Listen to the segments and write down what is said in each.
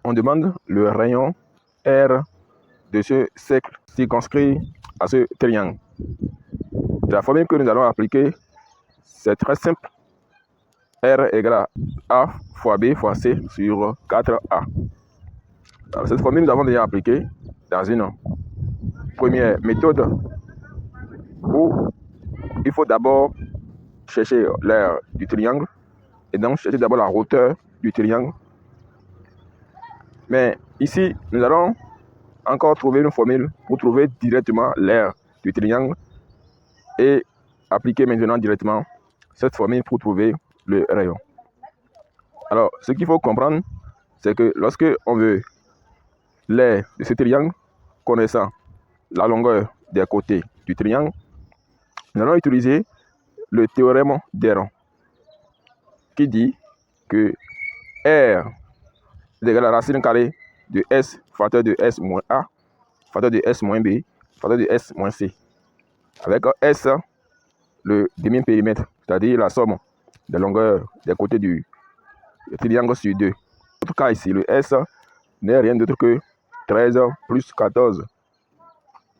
on demande le rayon R de ce cercle circonscrit à ce triangle. La formule que nous allons appliquer, c'est très simple. R égale A fois B fois C sur 4A. Alors, cette formule, nous avons déjà appliqué dans une première méthode où il faut d'abord chercher l'aire du triangle et donc chercher d'abord la hauteur du triangle. Mais ici, nous allons encore trouver une formule pour trouver directement l'aire du triangle et appliquer maintenant directement cette formule pour trouver le rayon. Alors, ce qu'il faut comprendre, c'est que lorsque on veut l'aire de ce triangle, connaissant la longueur des côtés du triangle, nous allons utiliser le théorème d'Héron qui dit que R est égal à la racine carrée de S facteur de S moins A, facteur de S moins B, facteur de S moins C. Avec S, le demi-périmètre, c'est-à-dire la somme des longueurs des côtés du triangle sur 2. Dans notre cas ici, le S n'est rien d'autre que 13 plus 14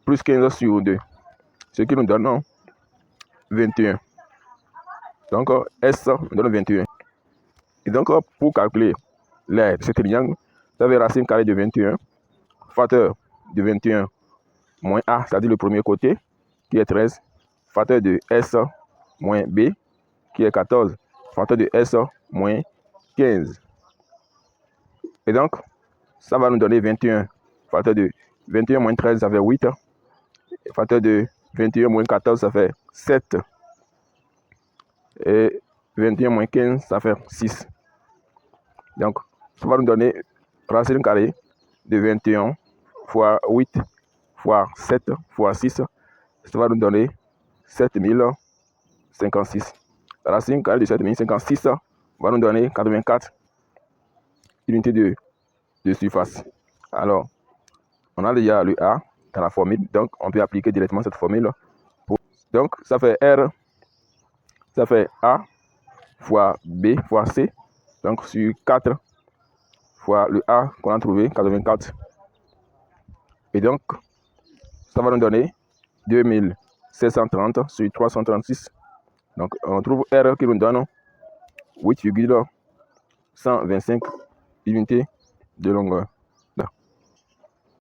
plus 15 sur 2, ce qui nous donne 21. Donc S nous donne 21. Et donc pour calculer l'aire de ce triangle, vous avez racine carrée de 21, facteur de 21 moins A, c'est-à-dire le premier côté, qui est 13, facteur de S moins B, qui est 14, facteur de S moins 15. Et donc, ça va nous donner 21. Facteur de 21 moins 13, ça fait 8. Et facteur de 21 moins 14, ça fait 7. Et 21 moins 15, ça fait 6. Donc, ça va nous donner racine carrée de 21 fois 8 fois 7 fois 6. Ça va nous donner 7056. La racine carrée de 7056 va nous donner 84 unités de surface. Alors, on a déjà le A dans la formule, donc on peut appliquer directement cette formule. Donc, ça fait R, ça fait A fois B fois C, donc sur 4 fois le A qu'on a trouvé, 84. Et donc, ça va nous donner 2730 sur 336. Donc, on trouve R qui nous donne 8,125 unités de longueur.